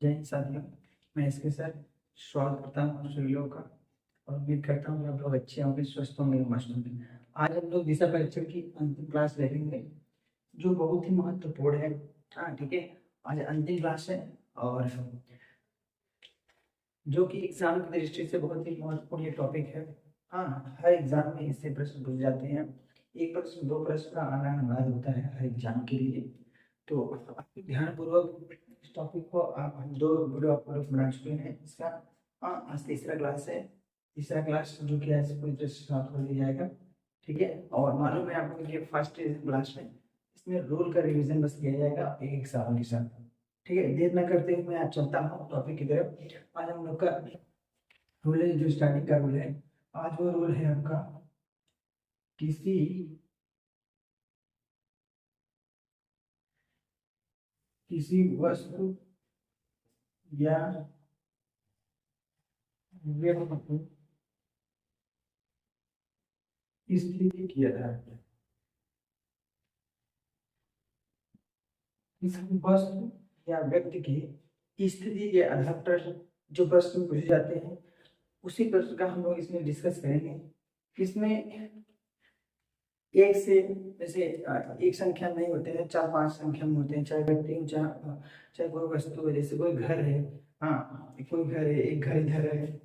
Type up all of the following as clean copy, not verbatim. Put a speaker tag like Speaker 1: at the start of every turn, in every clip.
Speaker 1: जय हिंद साथियों। मैं इसके सर स्वागत करता हूँ आप सभी लोगों का और उम्मीद करता हूँ आप लोग अच्छे होंगे, स्वस्थ होंगे, मस्त होंगे। आज हम लोग दिशा परीक्षण की अंतिम क्लास देखेंगे जो बहुत ही महत्वपूर्ण है। हाँ ठीक है, आज अंतिम क्लास है और जो कि एग्जाम की दृष्टि से बहुत ही महत्वपूर्ण ये टॉपिक है। हाँ, हर एग्जाम में इससे प्रश्न पूछे जाते हैं। एक प्रश्न दो प्रश्न का आना अनिवार्य होता है हर एग्जाम के लिए। तो ध्यानपूर्वक इस टॉपिक को आप हम दो वीडियो आप लोग बना चुके हैं इसका। हाँ, आज तीसरा क्लास है। तीसरा क्लास जो कि आज पूरी तरह से समाप्त कर दिया जाएगा। ठीक है, और मालूम है आपको कि फर्स्ट क्लास में इसमें रूल का रिवीजन बस किया जाएगा एक सवाल के साथ। ठीक है, देर न करते हुए मैं आज चलता हूँ टॉपिक की तरफ। आज हम लोग का रूल है, जो स्टार्टिंग का रूल है, आज वो रूल है आपका किसी किसी वस्तु या व्यक्ति को स्थिति के आधार पर किसी वस्तु या व्यक्ति की स्थिति के आधार पर जो प्रश्न पूछे जाते हैं उसी प्रश्न का हम लोग इसमें डिस्कस करेंगे। इसमें एक से जैसे एक संख्या नहीं होते हैं, चार पांच संख्या में होते हैं, चाहे व्यक्ति हो चाहे चाहे कोई वस्तु है। जैसे कोई घर है, हाँ कोई घर है, एक घर इधर है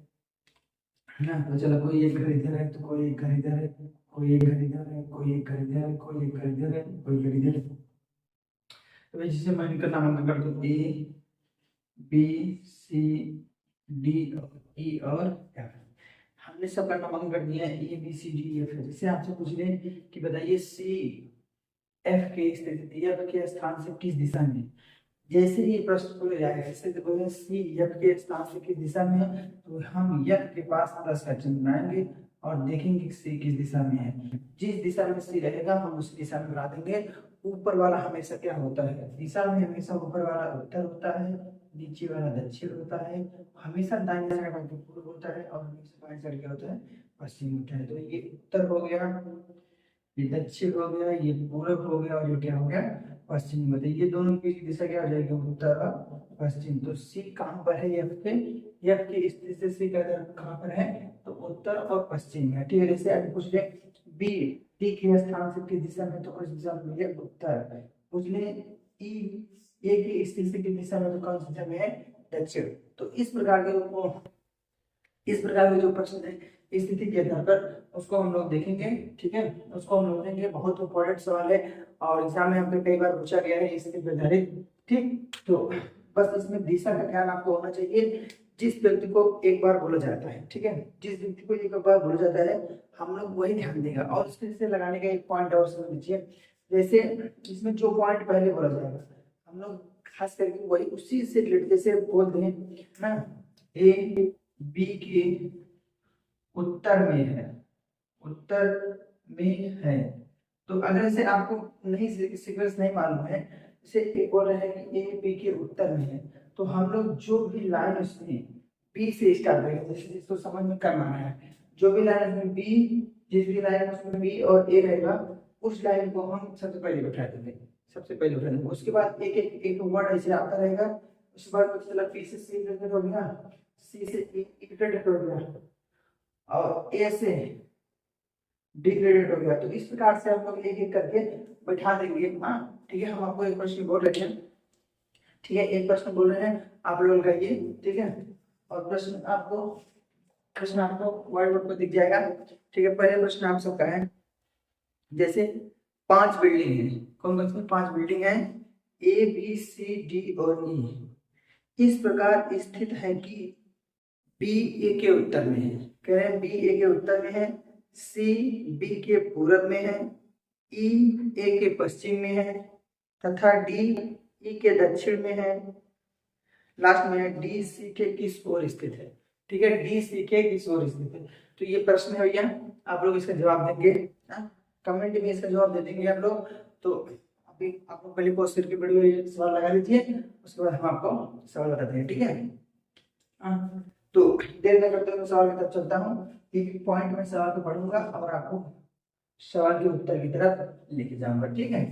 Speaker 1: ना, तो चलो कोई एक घर इधर है, तो कोई एक घर इधर है, कोई एक घर इधर है, कोई एक घर इधर है, कोई एक घर इधर है, कोई घर इधर है। तो भाई जिसे मैं इनका नामांकन कर दूं ए बी सी डी ई और एफ। हमने सबका नामांकन कर दिया है A B C D F. जैसे आपसे पूछ रहे कि बताइए सी एफ के स्थिति एफ के स्थान से किस दिशा में। जैसे ही प्रश्न बोला जाएगा, जैसे बोले सी एफ के स्थान से किस दिशा में है, तो हम एफ के पास प्लस का चिन्ह बनाएंगे और देखेंगे कि सी किस दिशा में है। जिस दिशा में सी रहेगा हम उस दिशा में बना देंगे। ऊपर वाला हमेशा क्या होता है, दिशा में हमेशा ऊपर वाला उत्तर होता है, नीचे वाला दक्षिण होता है, हमेशा दाहिने साइड का पूर्व होता है और हमेशा बाएं साइड क्या होता है, पश्चिम होता है। तो ये उत्तर हो गया, ये दक्षिण हो गया, ये पूरब हो गया और ये क्या हो गया, पश्चिम हो गया। ये दोनों की दिशा क्या हो जाएगी, उत्तर और पश्चिम। तो सी कहाँ पर है, एफ पे, एफ की स्थिति से सी का कहाँ पर है, तो उत्तर और पश्चिम है। ठीक है, जैसे अभी पूछ ले बी डी के स्थान से किस दिशा में, तो उस दिशा में है उत्तर। पूछ ले ई ए की स्थिति से किस दिशा में, तो कौन सी दिशा में है, दक्षिण। तो इस प्रकार के जो प्रश्न है स्थिति के आधार पर उसको हम लोग देखेंगे। ठीक है, उसको हम लोग देखेंगे, बहुत इंपॉर्टेंट सवाल है और एग्जाम में हमको कई बार पूछा गया है इसके आधारित। ठीक, तो बस इसमें दिशा का ख्याल आपको होना चाहिए। जिस व्यक्ति को एक बार बोला जाता है, ठीक है, जिस व्यक्ति को एक बार बोला जाता है हम लोग वही ध्यान देगा। और इसके से लगाने का एक पॉइंट और समझ लीजिए, जैसे इसमें जो पॉइंट पहले बोला जाएगा हम लोग खास करके वही उसी से रिलेटेड, जैसे बोलते हैं ना ए बी के उत्तर में है, उत्तर में है। तो अगर से आपको नहीं सीक्वेंस नहीं मालूम है, जैसे एक बोल रहे हैं कि ए बी के उत्तर में है, तो हम लोग जो भी लाइन उसमें बी से स्टार्ट करेंगे, जैसे जिसको समझ में करना है, जो भी लाइन उसमें बी, जिस भी लाइन उसमें बी और ए रहेगा उस लाइन को हम सबसे पहले बैठा देंगे, सबसे पहले बैठा देंगे। उसके बाद एक एक एक वर्ड ऐसे आता रहेगा। उसके बाद पता चला पी से सी रिलेटेड हो गया, सी से ई रिलेटेड हो गया और ए से डिग्रेडेड हो गया। तो इस प्रकार से हम लोग एक एक करके बैठा देंगे। हाँ ठीक है, हम आपको एक प्रश्न बोल रहे हैं, ठीक है, एक प्रश्न बोल रहे हैं आप लोग लगाइए। ठीक है, और प्रश्न आपको व्हाइट बोर्ड पर दिख जाएगा। ठीक है, पहले प्रश्न आप सबका है, जैसे पांच बिल्डिंग है, कौन कौन सी पांच बिल्डिंग है, ए बी सी डी और ई इस प्रकार स्थित है कि बी ए के उत्तर में है, कह रहे हैं बी ए के उत्तर में है, सी बी के पूरब में है, ई ए के पश्चिम में है तथा डी ई के दक्षिण में है, लास्ट में है डी सी के किस ओर स्थित है। ठीक है, डी सी के किस ओर स्थित है। तो ये प्रश्न है भैया, आप लोग इसका जवाब देंगे, कमेंट में इसका जवाब दे देंगे आप लोग। तो अभी आपको पहले क्वेश्चन की वीडियो सवाल लगा लीजिए, उसके बाद हम आपको सवाल बताते हैं। ठीक है, तो देर न करते हुए सवाल की तरफ चलता हूँ। एक पॉइंट में सवाल को पढ़ूंगा और आपको सवाल के उत्तर की तरफ लेके जाऊंगा। ठीक है,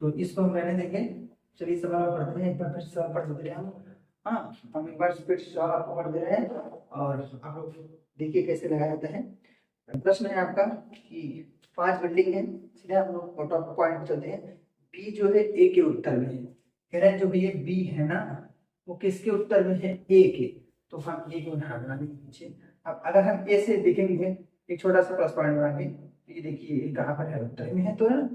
Speaker 1: तो इसको हम रहने देंगे। चलिए सवाल पढ़ते हैं, एक बार फिर सवाल पढ़ देते हैं हम। हाँ, हम एक बार फिर सवाल आपको पढ़ दे रहे हैं और आप लोग देखिए कैसे लगाया जाता है। प्रश्न है आपका कि 5 बिल्डिंग है, सीधे हम लोग टॉप पॉइंट पे चलते हैं। बी जो है ए के उत्तर में है, कह रहे हैं जो ये बी है ना वो किसके उत्तर में है, ए के, तो हम ए को यहाँ बना देंगे नीचे। अब अगर हम ए से देखेंगे एक छोटा सा प्लस पॉइंट बना के, ये देखिए ये कहाँ पर है, उत्तर में है, तो है ना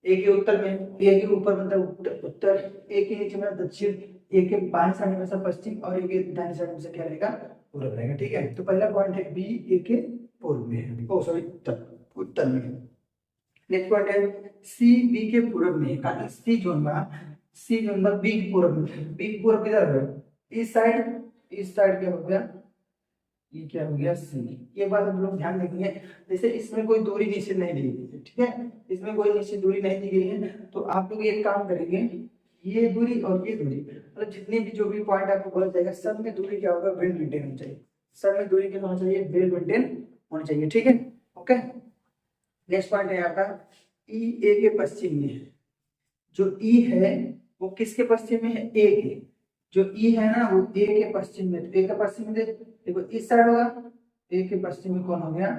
Speaker 1: ए के उत्तर में, ए के ऊपर मतलब उत्तर, ए के नीचे मतलब दक्षिण, ए के बाएं साइड में सब पश्चिम और ए के दाहिने साइड में से क्या रहेगा, पूर्व रहेगा। ठीक है, तो पहला पॉइंट है बी ए के पूर्व में है, ओ सॉरी उत्तर में है। नेक्स्ट पॉइंट है सी बी के पूर्व में है, कारण सी जोन में, सी जोन में बी के पूर्व में, बी के पूर्व किधर है, इस साइड, इस साइड क्या हो गया, ये क्या हो गया सी। ये बात हम लोग ध्यान रखेंगे, जैसे इसमें कोई दूरी निश्चित नहीं दी गई है, ठीक है, इसमें कोई निश्चित दूरी नहीं दी गई है, तो आप लोग एक काम करेंगे, ये दूरी और ये दूरी मतलब जितने भी जो भी पॉइंट आपको बोला जाएगा सब में दूरी क्या होगा, वेल मेंटेन होनी चाहिए, सब में दूरी क्या होना चाहिए, वेल मेंटेन होनी चाहिए। ठीक है, ओके। नेक्स्ट पॉइंट है आपका ई ए के पश्चिम में है, जो ई है वो किसके पश्चिम में है, ए के, जो ई है ना वो ए के पश्चिम में, तो ए के पश्चिम में देखो इस साइड होगा, ए के पश्चिम में कौन हो गया,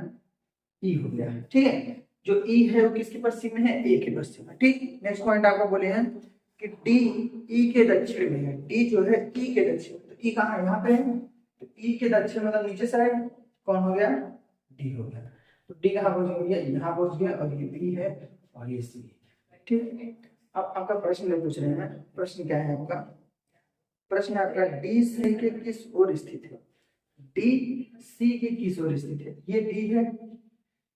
Speaker 1: ई हो गया। ठीक है, जो ई है वो किसके पश्चिम में है, ए के पश्चिम में। ठीक, नेक्स्ट पॉइंट आपको बोले हैं कि डी ई के दक्षिण में है, डी जो है ई के दक्षिण में, तो ई कहाँ है, यहाँ पे है, तो ई के दक्षिण मतलब नीचे साइड कौन हो गया, डी हो गया, तो डी कहाँ पहुंच गया, यहाँ पहुंच गया, और ये बी है और ये सी। ठीक, अब आपका प्रश्न पूछ रहे हैं, प्रश्न क्या है आपका, प्रश्न आपका डी सी के किस ओर स्थित है, डी सी के किस ओर स्थित है, ये डी है,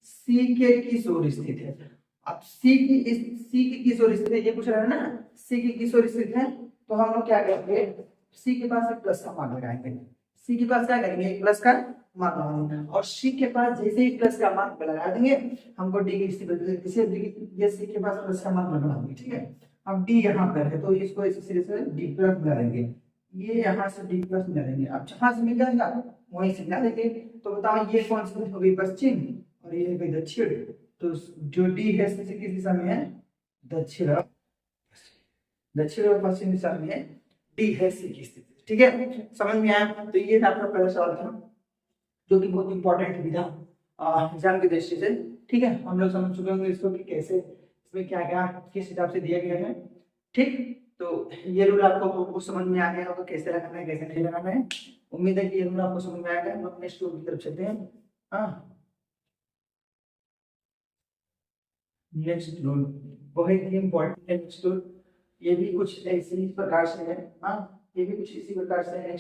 Speaker 1: सी के किस ओर स्थित है, अब सी की किस ओर स्थित है ये पूछ रहा है ना, सी की किस ओर स्थित है, तो हम लोग क्या करेंगे, सी के पास एक प्लस का मान लगाएंगे, सी के पास क्या करेंगे, एक प्लस का मान लगाएंगे, और सी के पास जैसे ही प्लस का मान लगा देंगे हमको डी की स्थिति बदल देगी, ये सी के पास प्लस का मान लगा देंगे। ठीक है, अब डी यहाँ पर है तो इसको इस सिरे से डी प्लस मिला देंगे, ये यहाँ से डी प्लस मिला देंगे, अब जहां से मिल जाएगा वहीं से मिला देंगे, तो बताओ ये कौन सी हो गई, पश्चिम, और ये हो गई दक्षिण, तो जो डी है किस दिशा में है, दक्षिण, दक्षिण और पश्चिम दिशा में है, डी है सी की स्थिति। ठीक है, समझ में आया, तो ये आपका पहला सवाल था जो कि बहुत इंपॉर्टेंट भी था एग्जाम की दृष्टि से। ठीक है, हम लोग समझ चुके होंगे इसको कि कैसे, इसमें क्या क्या किस हिसाब से दिया गया है। ठीक, तो ये रूल आपको समझ में आ गया होगा कैसे लगाना है कैसे नहीं लगाना है, उम्मीद है कि ये रूल आपको समझ में आ गया। हम नेक्स्ट रूल की तरफ चलते हैं। हाँ, नेक्स्ट रूल बहुत ही इंपॉर्टेंट है, नेक्स्ट रूल ये भी कुछ इसी प्रकार से है। हाँ, ये भी कुछ इसी प्रकार से है।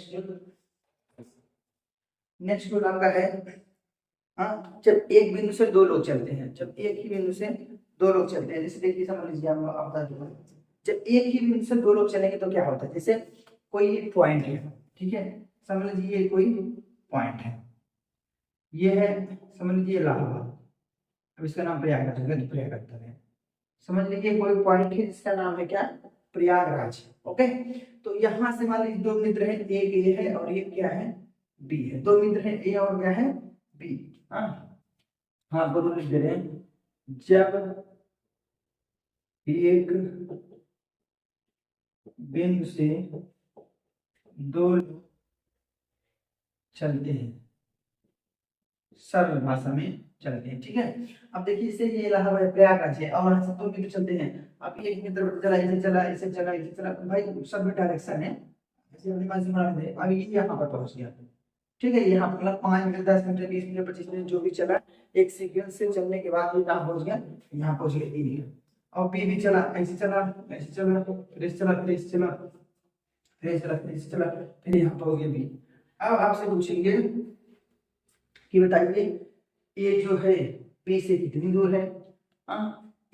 Speaker 1: नेक्स्ट रूल आपका है, हाँ, जब एक बिंदु से दो लोग चलते हैं, जब एक ही बिंदु से दो लोग चलते हैं, जैसे देखिए समझ लीजिए हम आप बता दूंगा, जब एक ही बिंदु से दो लोग चलेंगे तो क्या होता है, जैसे कोई पॉइंट है, ठीक है, समझ लीजिए ये कोई पॉइंट है, ये है समझ लीजिए इलाहाबाद, अब इसका नाम प्रयागराज है, तो प्रयागराज है, समझ लीजिए कोई पॉइंट है जिसका नाम है क्या, प्रयागराज। ओके, तो यहाँ से मान लीजिए दो मित्र हैं, एक ये है और ये क्या है, बी है, दो मित्र हैं ए और क्या है, बी। हाँ हाँ, दोनों लिख दे रहे हैं, जब एक बिंदु से दो चलते हैं, सरल भाषा में चलते हैं। ठीक है, अब देखिए इसे ये इलाहाबाद प्रयागराज है और सब दो मित्र चलते हैं, अब एक मित्र चला इसे चला इसे चला इसे चला, भाई सब में डायरेक्शन है, ऐसे अपनी मर्जी बना दे, अब ये यहाँ पर पहुंच गया। ठीक है, यहाँ पर मतलब 5 मिनट 10 मिनट 20 मिनट 25 मिनट जो भी चला, एक सीक्वेंस से चलने के बाद ये कहाँ पहुंच गया, यहाँ पहुंच गया बी, और बी भी चला ऐसे चला ऐसे चला, फिर ऐसे चला फिर ऐसे चला फिर ऐसे चला फिर ऐसे चला, फिर यहाँ पहुंच गया बी। अब आपसे पूछेंगे कि बताइए ए जो है बी से कितनी दूर है,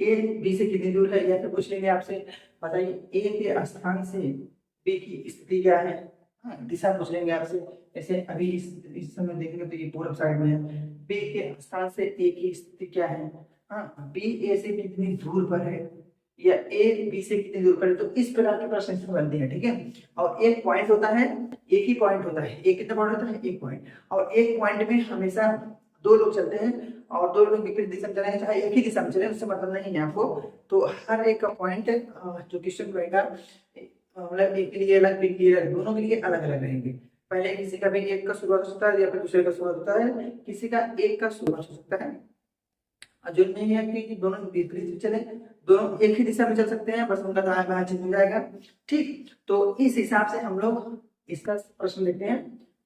Speaker 1: ए बी से कितनी दूर है, या फिर पूछ लेंगे आपसे बताइए ए के स्थान से बी की स्थिति क्या है, दिशा पूछ लेंगे आपसे। ऐसे अभी इस समय देखेंगे तो ये पूर्व साइड में है, बी के स्थान से ए की स्थिति क्या है, बी ए से कितनी दूर पर है, या ए बी से कितनी दूर पर है, तो इस प्रकार के प्रश्न इसमें बनते हैं। ठीक है, और एक पॉइंट होता है, एक ही पॉइंट होता है, एक कितना पॉइंट होता है, एक पॉइंट, और एक पॉइंट में हमेशा दो लोग चलते हैं और दो लोग विपरीत दिशा में चलेंगे, चाहे एक ही दिशा में चले, उससे मतलब नहीं है आपको। तो हर एक का पॉइंट जो क्वेश्चन रहेगा मतलब एक के लिए अलग, बी के लिए अलग, दोनों के लिए अलग अलग रहेंगे। पहले किसी का भी एक का शुरुआत हो सकता है या फिर दूसरे का शुरुआत होता है, किसी का एक का शुरुआत हो सकता है। जो नहीं है कि दोनों विपरीत चले, दोनों एक ही दिशा में चल सकते हैं, बस उनका दाएं बाएं चेंज हो जाएगा। ठीक, तो इस हिसाब से हम लोग इसका प्रश्न देखते हैं।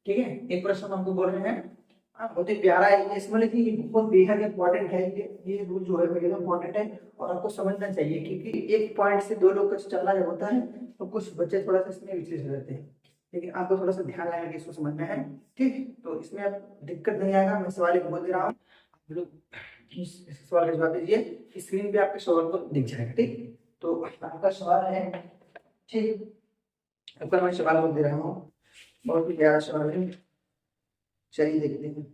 Speaker 1: ठीक है, एक प्रश्न हमको बोल रहे हैं, बहुत ही प्यारा है इसमें, लेकिन ये बहुत बेहद इंपॉर्टेंट है। ये रूल जो है बेहद इंपॉर्टेंट है और आपको समझना चाहिए, क्योंकि एक पॉइंट से दो लोग का चलना जब होता है तो कुछ बच्चे थोड़ा सा इसमें विचलित हो जाते हैं, लेकिन आपको थोड़ा सा ध्यान लगाना कि इसको समझना है। ठीक, तो इसमें अब दिक्कत नहीं आएगा, मैं सवाल बोल दे रहा हूँ, आप लोग इस सवाल का जवाब दीजिए। स्क्रीन पे आपके सवाल को दिख जाएगा। ठीक, तो आपका सवाल है, ठीक, आपका मैं सवाल बोल दे रहा हूँ, बहुत ही प्यारा सवाल है, चलिए देखते हैं।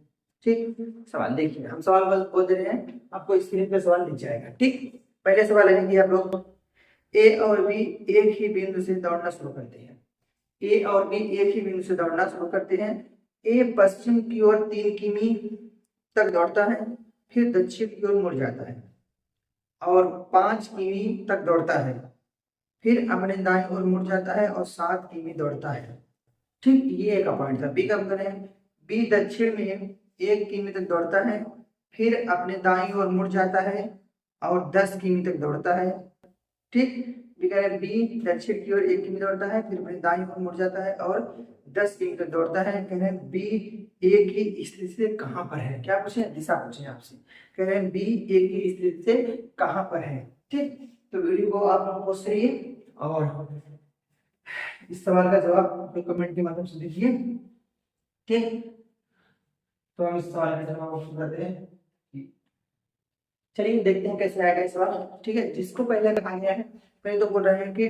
Speaker 1: ठीक, सवाल देखिए, हम सवाल बोल दे रहे हैं, आपको स्क्रीन पे सवाल दिख जाएगा। ठीक, पहले सवाल है कि आप लोग ए और बी एक ही बिंदु से दौड़ना शुरू करते हैं। ए और बी एक ही बिंदु से दौड़ना शुरू करते हैं। ए पश्चिम की ओर 3 किमी तक दौड़ता है, फिर दक्षिण की ओर मुड़ जाता है और 5 किमी तक दौड़ता है, फिर अपने दाईं ओर मुड़ जाता है और 7 किमी दौड़ता है। ठीक, ये एक पॉइंट था। बी का करें, बी दक्षिण में 1 किमी तक दौड़ता है, फिर अपने दाईं ओर मुड़ जाता है और 10 किमी तक दौड़ता है। ठीक, बी कह रहे हैं बी दक्षिण की ओर 1 किमी दौड़ता है, फिर अपने दाईं ओर मुड़ जाता है और 10 किमी तक दौड़ता है। कह रहे हैं बी ए की स्थिति से कहाँ पर है, क्या पूछे, दिशा पूछे आपसे। कह रहे हैं बी ए की स्थिति से कहाँ पर है। ठीक, तो वीडियो को आप लोग पोस्ट करिए और इस सवाल का जवाब कमेंट के माध्यम से दीजिए। ठीक, तो हम इस सवाल का जवाब आपको करते हैं। चलिए देखते हैं कैसे आएगा इस सवाल। ठीक है, जिसको पहले कहा गया है, पहले तो बोल रहे हैं कि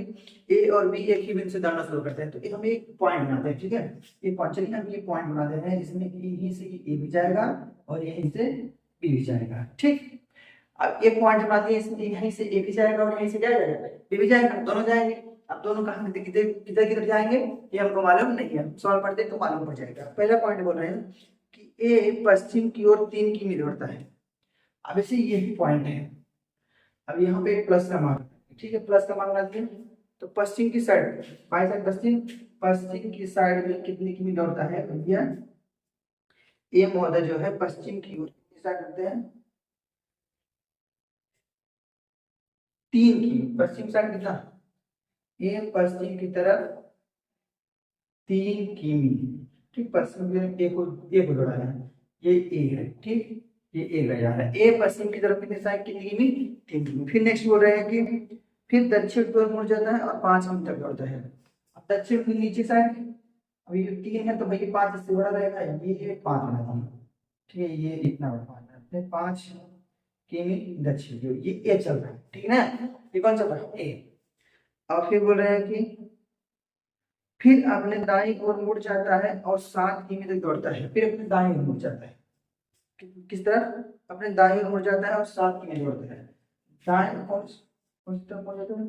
Speaker 1: ए और बी एक ही बिंदु से दौड़ना शुरू करते हैं, तो हम एक पॉइंट बनाते हैं। ठीक है, ये पॉइंट, चलिए हम ये पॉइंट बना दे रहे हैं जिसमें यहीं से ए भी जाएगा और यहीं से बी भी जाएगा। ठीक, अब एक पॉइंट बना दिए, इसमें यहीं से ए भी जाएगा और यहीं से क्या जाएगा, बी भी जाएगा, दोनों जाएंगे। अब दोनों कहाँ किधर किधर जाएंगे ये हमको मालूम नहीं है, सवाल पढ़ते तो मालूम पड़ जाएगा। पहला पॉइंट बोल रहे हैं कि ए पश्चिम की ओर 3 किमी दौड़ता है। अब इसे यही पॉइंट है, अब यहाँ पे प्लस का मान, ठीक है, प्लस का मान लगा दिए, तो पश्चिम की साइड, बाई साइड पश्चिम, पश्चिम की साइड में कितनी किमी दौड़ता है भैया, ए महोदय जो है पश्चिम की ओर दिशा करते हैं 3 किमी, पश्चिम साइड कितना, ए पश्चिम की तरफ 3 किमी। ठीक, पश्चिम की ए को दौड़ा है, ये ए है। ठीक, ये ए गया है, ए पश्चिम की तरफ कितनी साइड, कितनी किमी, 3 किमी। फिर नेक्स्ट बोल रहे हैं कि फिर दक्षिण की ओर मुड़ जाता है और 5 किमी तक दौड़ता है। अब दक्षिण की नीचे साइड, अब ये 3 है तो भाई 5 इससे बड़ा रहेगा, ये 5 बना था। ठीक है, ये इतना बड़ा 5 किमी दक्षिण की ओर, ये ए चल रहा है। ठीक है ना, ये कौन चल रहा है, ए। और फिर बोल रहे हैं कि फिर अपने दाईं ओर मुड़ जाता है और 7 किमी तक दौड़ता है, फिर अपने दाईं ओर मुड़ जाता है, किस तरफ, अपने दाईं ओर मुड़ जाता है और 7 किमी दौड़ता है। दाईं कौन तरफ मुड़ जाता है,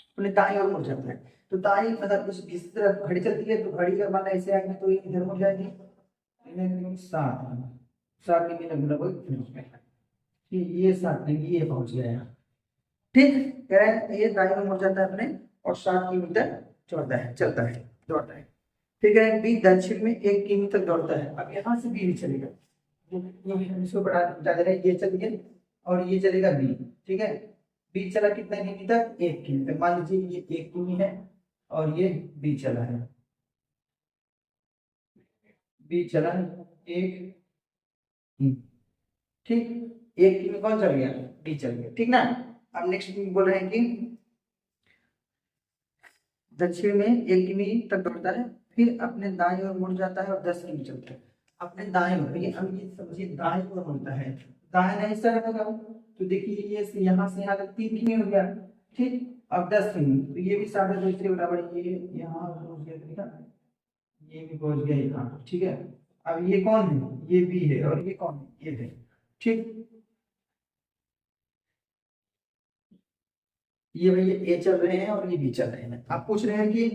Speaker 1: अपने दाईं ओर मुड़ जाता है। तो दाईं मतलब इस तरफ घड़ी चलती है, तो घड़ी का मान ऐसे आएंगे तो इधर मुड़ जाएगी, 7 किमी लगभग, ये 7 किमी ये पहुंच गया। ठीक, कह रहे हैं ये दाईं ओर मुड़ जाता है अपने और 7 किमी तक चलता है, दौड़ता है। ठीक है, बी दक्षिण में 1 किमी तक दौड़ता है। अब यहाँ से बी भी चलेगा, इसको बढ़ा दे रहे, ये चल गया और ये चलेगा बी। ठीक है, बी चला कितना किमी तक, 1 किमी तक। मान लीजिए ये 1 किमी है और ये बी चला है, बी चला है 1 किमी। ठीक, 1 किमी कौन चल गया, बी चल गया। ठीक ना, अब नेक्स्ट बोल रहे हैं कि दक्षिण में 1 किमी तक दौड़ता है, फिर अपने दाईं ओर मुड़ जाता है और 10 किमी चलता है। अपने दाएं ओर, ये हम ये समझिए दाएं ओर मुड़ता है, दाएं हिस्सा रहेगा, तो देखिए ये यहाँ से यहाँ तक 3 किमी हो गया। ठीक, अब 10 किमी, तो ये भी 2.5 के बराबर, ये यहाँ पहुंच गया, ये भी पहुंच गया यहाँ। ठीक है, अब ये कौन है, ये बी है और ये कौन है, ये है। ठीक, ये भैया ए चल रहे हैं और ये बी चल रहे हैं। आप पूछ रहे हैं कि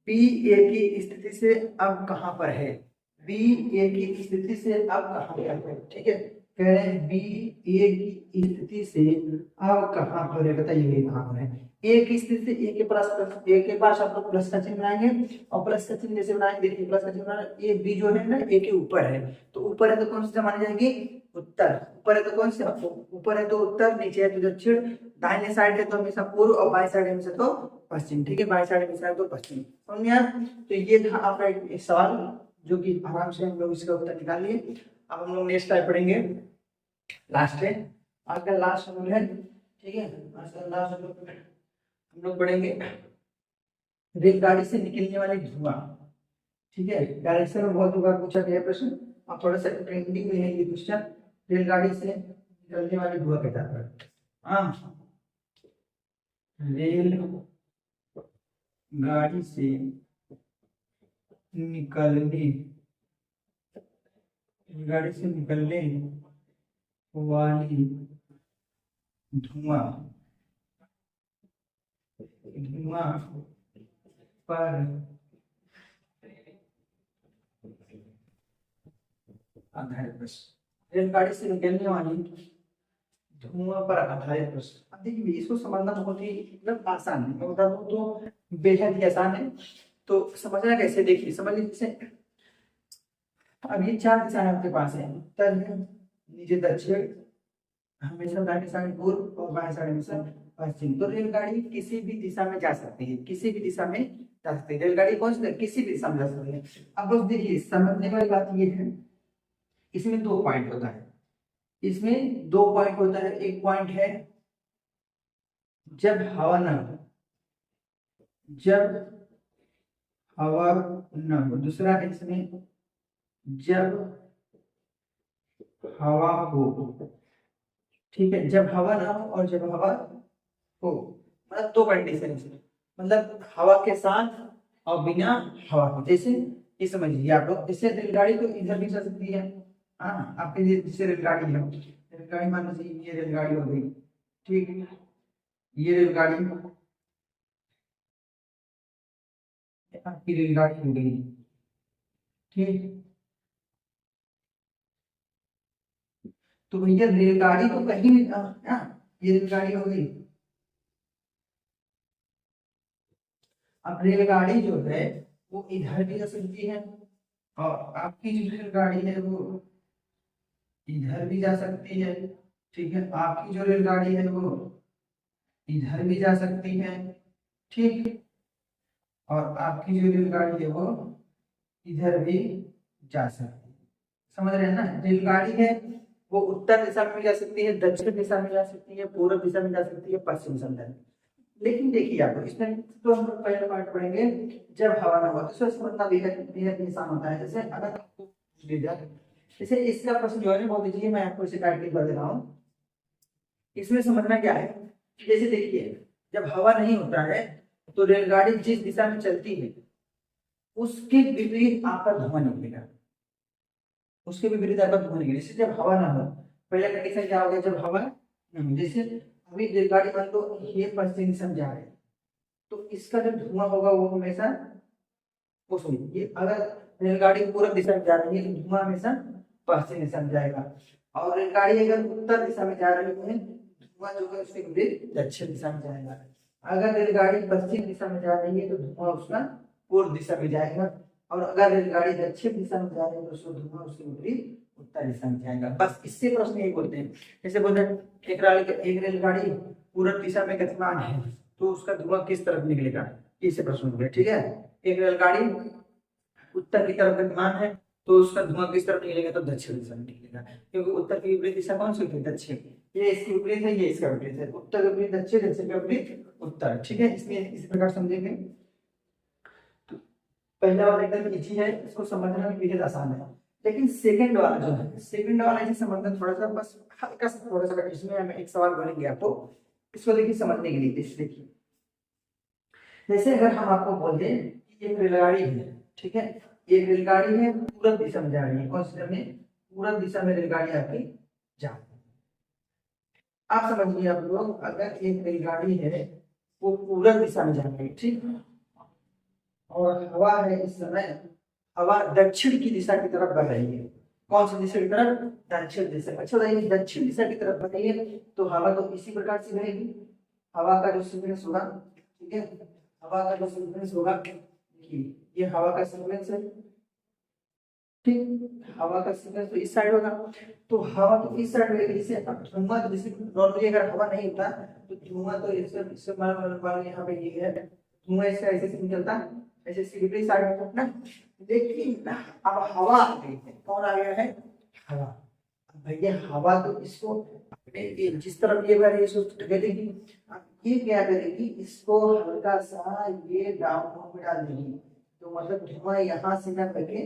Speaker 1: बी ए की स्थिति से अब कहां पर है, बी ए की स्थिति से अब कहाँ पर है, ठीक है, कह रहे हैं बी ए की स्थिति से अब कहाँ पर है, बताइए कहाँ पर है। ए की स्थिति से ए के पास ए के पास आप लोग प्लस का चिन्ह बनाएंगे, और प्लस का चिन्ह जैसे बनाएंगे, देखिए प्लस का चिन्ह बनाना, ए बी जो है ना ए के ऊपर है, तो ऊपर है तो कौन सी मानी जाएगी, उत्तर, ऊपर है तो कौन सी, ऊपर है तो उत्तर, नीचे है तो दक्षिण, दाहिने साइड है तो हमेशा पूर्व, और बाएं साइड हमेशा तो पश्चिम, ठीक है, बाएं साइड हमेशा तो पश्चिम, समझ में आया। तो ये था आपका एक सवाल जो कि आराम से हम लोग इसका उत्तर निकाल लिए। अब हम लोग नेक्स्ट टाइप पढ़ेंगे, लास्ट है आज का लास्ट रूल है, ठीक है, आज का लास्ट रूल हम लोग पढ़ेंगे रेलगाड़ी से निकलने वाली धुआं, ठीक है, डायरेक्शन में बहुत बार पूछा गया प्रश्न, और थोड़ा सा ट्रेंडिंग में है ये क्वेश्चन, रेलगाड़ी से निकलने वाली धुआं कहता है, हाँ, रेल गाड़ी से निकलने गाड़ी से निकलने वाली धुआं पर आधारित प्रश्न, रेलगाड़ी से निकलने वाली धुआं पर आधारित प्रश्न। अब देखिए इसको समझना बहुत ही मतलब आसान है, मैं बता दूं तो बेहद ही आसान है, तो समझना कैसे, देखिए समझ लीजिए, अब ये चार दिशाएं आपके पास है, उत्तर है, नीचे दक्षिण, हमेशा दाहिने साइड पूर्व, और बाएं साइड हमेशा पश्चिम। तो रेलगाड़ी किसी भी दिशा में जा सकती है, किसी भी दिशा में जा सकती है रेलगाड़ी, कौन सी किसी भी दिशा में जा सकती है। अब बस देखिए समझने वाली बात ये है, इसमें दो पॉइंट होता है, इसमें दो पॉइंट होता है, एक पॉइंट है जब हवा न हो, जब हवा न हो, दूसरा है इसमें जब हवा हो, ठीक है, जब हवा ना हो और जब हवा हो, मतलब दो कंडीशन है, मतलब हवा के साथ और बिना हवा के, जैसे ये समझिए आप लोग, जैसे रेलगाड़ी तो इधर भी चल सकती है, हाँ, आपके जैसे रेलगाड़ी है, रेलगाड़ी मान लीजिए ये रेलगाड़ी हो गई, ठीक, ये रेलगाड़ी आपकी रेलगाड़ी हो गई, ठीक, तो भैया रेलगाड़ी तो कहीं ये रेलगाड़ी हो गई, अब रेलगाड़ी जो है वो इधर भी जा सकती है, और आपकी जो रेलगाड़ी है वो इधर भी जा सकती है, ठीक है, आपकी जो रेलगाड़ी है वो इधर भी जा सकती है, ठीक, और आपकी जो रेलगाड़ी है वो इधर भी जा सकती है, समझ रहे हैं ना। रेलगाड़ी है वो उत्तर दिशा में भी जा सकती है, दक्षिण दिशा में जा सकती है, पूर्व दिशा में जा सकती है, पश्चिम दिशा में। लेकिन देखिए आप इसमें तो हम लोग पहले पार्ट पढ़ेंगे जब हवा ना हो, तो समझना बेहद बेहद आसान होता है। जैसे अगर आपको पूछ लिया जाए, जैसे इसका प्रश्न जो है बहुत ईजी है, मैं आपको इसे टाइटल कर दे रहा हूँ। इसमें समझना क्या है, जैसे देखिए जब हवा नहीं होता है तो रेलगाड़ी जिस दिशा में चलती है उसके विपरीत आपका धुआं निकलेगा, उसके विपरीत आपका धुआं निकलेगा। जैसे जब हवा ना हो, पहला कंडीशन क्या हो गया, जब हवा जैसे अभी रेलगाड़ी मान लो ये पश्चिम दिशा में जा रहे हैं, तो इसका जो धुआं होगा वो हमेशा वो सुनिए, ये अगर रेलगाड़ी पूर्व दिशा में जा रही है तो धुआं हमेशा पश्चिम दिशा में जाएगा, और रेलगाड़ी अगर उत्तर दिशा में जा रही है धुआं जो है उसके विपरीत दक्षिण दिशा में जाएगा। अगर रेलगाड़ी पश्चिम दिशा में जा रही है तो धुआं उसका पूर्व दिशा में जाएगा, और अगर रेलगाड़ी दक्षिण दिशा में जा रही है तो उसका धुआं उसके विपरीत उत्तर दिशा में जाएगा। बस इससे प्रश्न यही बोलते हैं, जैसे बोलते हैं एक रेलगाड़ी पूर्व दिशा में गतिमान है तो उसका धुआं किस तरफ निकलेगा, इससे प्रश्न हो गया, ठीक है। एक रेलगाड़ी उत्तर की तरफ गतिमान है तो उसका धुआं किस तरफ निकलेगा, तो दक्षिण दिशा में निकलेगा, क्योंकि उत्तर की विपरीत दिशा कौन सी होती है, दक्षिण, ये इसकी विपरीत है, ये इसका विपरीत है, उत्तर के विपरीत दक्षिण, दक्षिण के विपरीत उत्तर, ठीक है। इसमें इस प्रकार समझेंगे। तो पहला वाला एकदम इजी है, इसको समझना भी बेहद आसान है, लेकिन सेकंड वाला जो है, सेकंड वाला इसे समझना थोड़ा सा बस हल्का सा थोड़ा सा, इसमें हम एक सवाल बोलेंगे आपको, इसको देखिए समझने के लिए। देखिए जैसे अगर हम आपको बोल दें कि एक रेलगाड़ी है, ठीक है, एक रेलगाड़ी है पूरब दिशा में जा रही है, कौन सी दिशा में, पूरब दिशा में रेलगाड़ी आपकी जा रही है। आप समझिए आप लोग, अगर एक रेलगाड़ी है वो पूरब दिशा में जा रही है, ठीक, और हवा है इस समय हवा दक्षिण की दिशा की तरफ बह रही है। कौन सी दिशा की तरफ? दक्षिण दिशा। अच्छा बताइए, दक्षिण दिशा की तरफ बह रही है तो हवा तो इसी प्रकार से बहेगी। हवा का जो सीक्वेंस होगा, ठीक है, हवा का जो सीक्वेंस होगा, देखिए ये हवा का सीक्वेंस है, ठीक, हवा का सीक्वेंस तो इस साइड होगा, तो हवा तो इस साइड रहेगी। जैसे अब धुआं, जैसे नॉर्मली अगर हवा नहीं होता तो धुआं तो इससे मान यहाँ पे ये है, धुआं इससे ऐसे से निकलता, ऐसे सीधी साइड में ना। लेकिन अब हवा आ गई है, कौन आ गया है? हवा। अब भैया हवा तो इसको जिस तरफ ये बह रही है इसको ढकेलेगी, अब ये क्या करेगी, इसको हल्का सा ये डाउन में डाल देगी, तो मतलब धुआं यहाँ से ना बहे,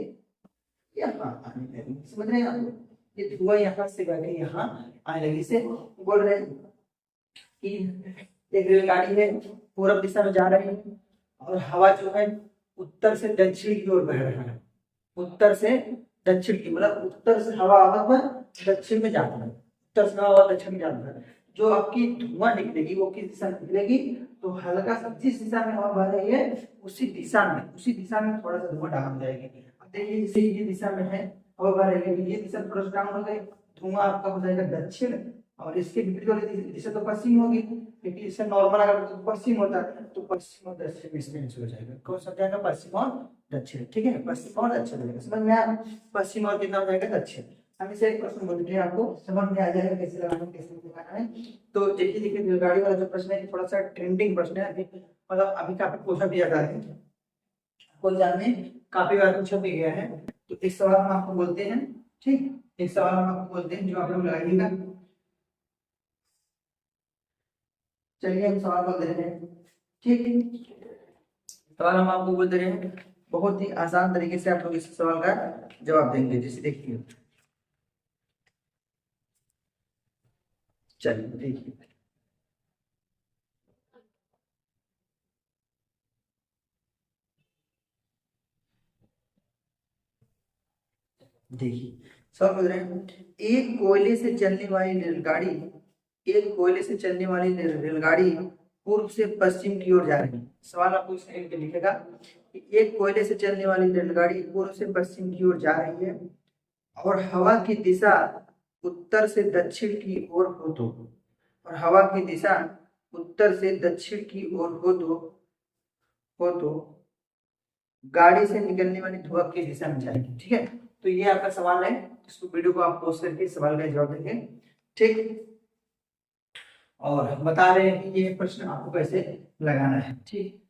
Speaker 1: यहाँ आने लगी। समझ रहे हैं आप? ये धुआं यहाँ से बह के यहाँ आने लगी। इसे बोल रहे हैं कि एक रेलगाड़ी है, पूर्व दिशा में जा रही है और हवा जो है उत्तर से दक्षिण की ओर बह रहा है। उत्तर से दक्षिण की, मतलब उत्तर से हवा आवा हुआ दक्षिण में जाता है, उत्तर से हवा दक्षिण में जाता है। जो आपकी धुआं निकलेगी वो किस दिशा में निकलेगी? तो हल्का सा जिस दिशा में हवा बह रही है उसी दिशा में थोड़ा सा धुआं डाल जाएगी। अब देखिए जैसे ये दिशा में है हवा बह रही है, ये दिशा थोड़ा सा डाउन हो गई, धुआं आपका हो जाएगा दक्षिण, और इसके विपरीत वाली दिशा तो पश्चिम होगी, क्योंकि इससे नॉर्मल अगर पश्चिम होता है तो पश्चिम और दक्षिण इसमें हो जाएगा। कौन सा जाएगा? पश्चिम और दक्षिण। ठीक है, पश्चिम और दक्षिण हो जाएगा। समझ में आया? पश्चिम और कितना हो जाएगा? दक्षिण। हम इसे एक प्रश्न बोलते हैं, आपको समझ में आ जाएगा कैसे लगाना है, कैसे लगाना है। तो देखिए देखिए रेलगाड़ी वाला जो प्रश्न है थोड़ा सा ट्रेंडिंग प्रश्न है, अभी मतलब अभी काफी पूछा भी जाता है, को एग्जाम में काफी बार पूछा भी गया है। तो एक सवाल हम आपको बोलते हैं, ठीक, एक सवाल हम आपको बोलते हैं जो आप लोग लगाइएगा। चलिए हम सवाल बोल दे रहे हैं, ठीक है, सवाल हम आपको बोल दे रहे हैं, बहुत ही आसान तरीके से आप लोग इस सवाल का जवाब देंगे। जैसे देखिए, चलिए देखिए, देखिए सवाल बोल रहे हैं, एक कोयले से चलने वाली रेलगाड़ी, एक कोयले से चलने वाली रेलगाड़ी पूर्व से पश्चिम की ओर जा रही है। सवाल आपको स्क्रीन पे लिखेगा कि एक कोयले से चलने वाली रेलगाड़ी पूर्व से पश्चिम की ओर जा रही है और हवा की दिशा उत्तर से दक्षिण की ओर हो तो, और हवा की दिशा उत्तर से दक्षिण की ओर हो तो गाड़ी से निकलने वाली धुआं की दिशा में जाएगी। ठीक है, तो ये आपका सवाल है, इसको वीडियो को आप पोस्ट करके सवाल का जवाब देंगे। ठीक, और बता रहे हैं कि ये प्रश्न आपको कैसे लगाना है। ठीक,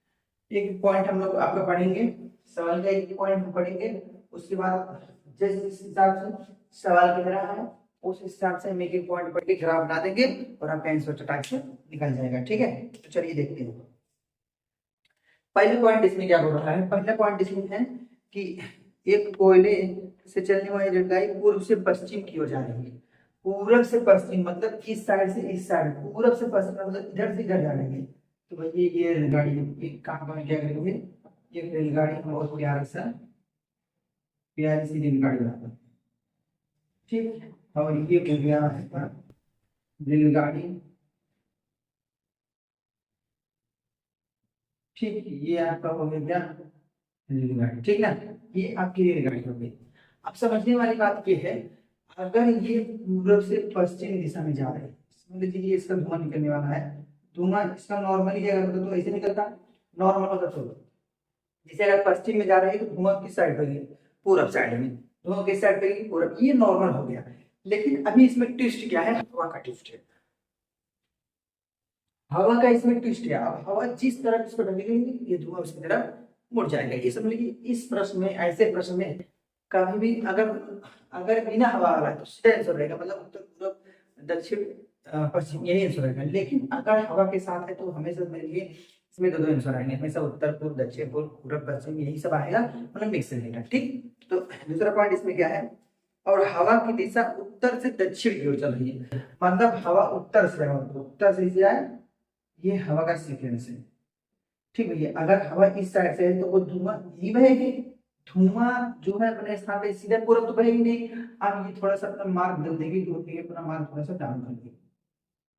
Speaker 1: एक पॉइंट हम लोग आपका पढ़ेंगे, सवाल का एक पॉइंट हम पढ़ेंगे, उसके बाद जिस हिसाब से सवाल कह रहा है उस हिसाब से हम एक एक पॉइंट पढ़ के ग्राफ बना देंगे और आपका आंसर चटाक से निकल जाएगा। ठीक है, तो चलिए देखते हैं। पहले पॉइंट इसमें क्या हो रहा है? पहला पॉइंट इसमें है कि एक कोयले से चलने वाली रेलगाड़ी पूर्व से पश्चिम की ओर जा रही है। पूरब से पश्चिम मतलब इस साइड से इस साइड, पूरब से पश्चिम मतलब इधर से इधर जा रही है। तो भैया ये रेलगाड़ी एक काम में क्या करेंगे, ये रेलगाड़ी बहुत प्यारा सा प्यारी सी रेलगाड़ी बनाता है। ठीक है, और ये हो गया है रेलगाड़ी। ठीक, ये आपका हो गया रेलगाड़ी। ठीक ना, ये आपकी रेलगाड़ी हो गई। अब समझने वाली बात ये है, अगर ये पूरब से पश्चिम दिशा में जा रहे हैं, समझ लीजिए इसका धुआं निकलने वाला है, धुआं इसका नॉर्मली अगर होता तो ऐसे निकलता, नॉर्मल होता तो जैसे अगर पश्चिम में जा रही है तो धुआं किस साइड पर, पूरब साइड में, धुआं किस साइड पर, पूरब। ये नॉर्मल हो गया। लेकिन अभी इसमें ट्विस्ट क्या है? हवा का ट्विस्ट है, हवा का इसमें ट्विस्ट है। अब हवा जिस तरफ इसको ढकेलेगी ये धुआं उसकी तरफ मुड़ जाएगा। ये समझ लीजिए इस प्रश्न में, ऐसे प्रश्न में कभी भी अगर अगर बिना हवा वाला है तो सीधा आंसर रहेगा, मतलब उत्तर पूर्व दक्षिण पश्चिम, यही आंसर रहेगा। लेकिन अगर हवा के साथ है तो हमेशा समझिए इसमें दो दो आंसर आएंगे, हमेशा उत्तर पूर्व दक्षिण पूर्व पूर्व पश्चिम यही सब आएगा, मतलब मिक्स रहेगा। ठीक, तो दूसरा पॉइंट इसमें क्या है, और हवा की दिशा उत्तर से दक्षिण की ओर चल रही है, मतलब हवा उत्तर से है, उत्तर से इसे आए, ये हवा का सीक्वेंस है। ठीक भैया, अगर हवा इस साइड से है तो वो धुआं यही बहेगी, धुआं जो है अपने स्थान पे सीधे पूरब तो बहेगी नहीं। अब ये थोड़ा सा अपना मार्ग बदल देगी, तो ये अपना मार्ग थोड़ा सा डाउन कर देगी।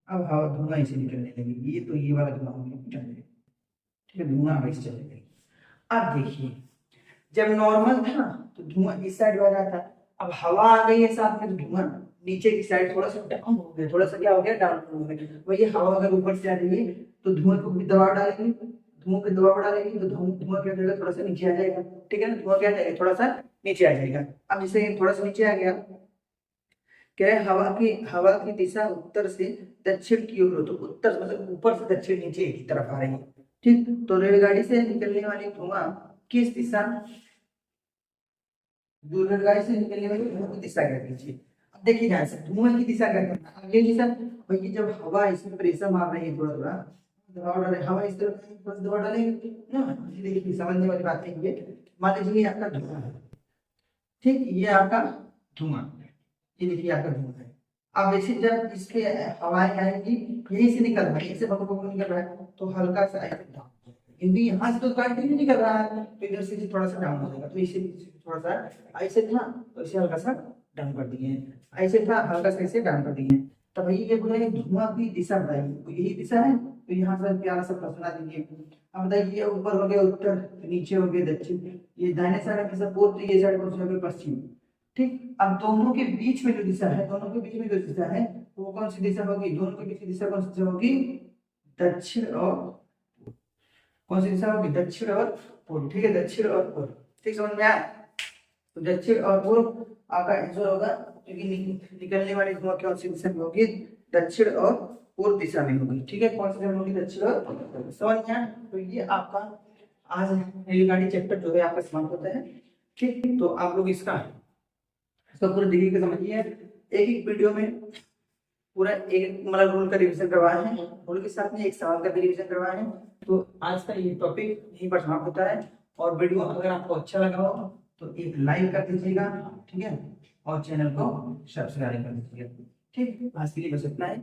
Speaker 1: अब हवा धुआं इसे निकलने लगेगी, ये तो ये वाला धुआं हो गया, ठीक है, धुआं हवा इसे चले गई। अब देखिए जब नॉर्मल था तो धुआं इस साइड बह रहा था, अब हवा आ गई है साथ में तो धुआं नीचे की साइड थोड़ा सा डाउन हो गया, थोड़ा सा क्या हो गया, डाउन हो गया। वही हवा अगर ऊपर से आ रही है तो धुआं को भी दबाव डालेंगे, धुआं पे दबाव डालेंगे तो धुआं क्या करेगा, थोड़ा सा नीचे आ जाएगा, ठीक है ना, धुआं क्या जाएगा, थोड़ा सा नीचे आ जाएगा। अब जैसे थोड़ा सा नीचे आ गया, कह रहे हवा की दिशा उत्तर से दक्षिण की ओर हो, तो उत्तर मतलब ऊपर से दक्षिण नीचे की तरफ आ रही है, ठीक। तो रेलगाड़ी से निकलने वाली धुआं किस दिशा, रेलगाड़ी से निकलने वाली धुआं की दिशा क्या कीजिए। अब देखिए ध्यान से, धुआं की दिशा क्या करना, आगे दिशा वही, जब हवा इसमें प्रेशर मार रही है, थोड़ा थोड़ा दबाव डाले, हवा इस तरफ थोड़ा दबाव डालेंगे ना, देखिए समझने वाली बात है ये। मान लीजिए ये आपका धुआं है, ठीक, ये आपका धुआं, ये देखिए आपका धुआं है। अब ऐसे जब इसके हवाएं आएंगी, यहीं से निकल रहा है, यहीं से भगभग निकल रहा है, तो हल्का सा हिंदी यहाँ से तो कंटिन्यू नहीं कर रहा है, तो इधर से थोड़ा सा डाउन हो जाएगा, तो इसे थोड़ा सा ऐसे था तो इसे हल्का सा डाउन कर दिए, ऐसे था हल्का सा ऐसे डाउन कर दिए। तो भाई ये बोले धुआं की दिशा बताइए, तो यही दिशा है, तो यहाँ से प्यारा सा प्रश्न दीजिए। अब बताइए ऊपर हो गया उत्तर, नीचे हो गया दक्षिण, ये दाहिने साइड में पूर्व, तो ये साइड कौन सा हो गया, पश्चिम, ठीक। अब दोनों के बीच में जो दिशा है, दोनों के बीच में जो दिशा है वो कौन सी दिशा होगी, दोनों के बीच की दिशा कौन सी दिशा होगी, दक्षिण और, कौन सी दिशा होगी, दक्षिण और पूर्व, ठीक है, दक्षिण और पूर्व, ठीक, समझ में आया। तो दक्षिण और पूर्व आपका आंसर होगा, क्योंकि निकलने वाली धुआं कौन सी दिशा में होगी, दक्षिण और पूर्व दिशा में होगी, ठीक है, कौन सी दिशा में होगी, दक्षिण और पूर्व, समझ में आया। तो ये आपका आज रेलगाड़ी चैप्टर जो है आपका समाप्त होता है, ठीक। तो आप लोग इसका पूरा देखिए के समझिए, एक एक वीडियो में पूरा एक मतलब रूल का रिवीजन करवाए हैं, रूल के साथ में एक सवाल का भी रिवीजन करवाए हैं। तो आज का ये टॉपिक यहीं पर समाप्त होता है, और वीडियो अगर आपको अच्छा लगा हो तो एक लाइक कर दीजिएगा, ठीक है, और चैनल को सब्सक्राइब कर दीजिएगा, ठीक। आज के लिए बस इतना है।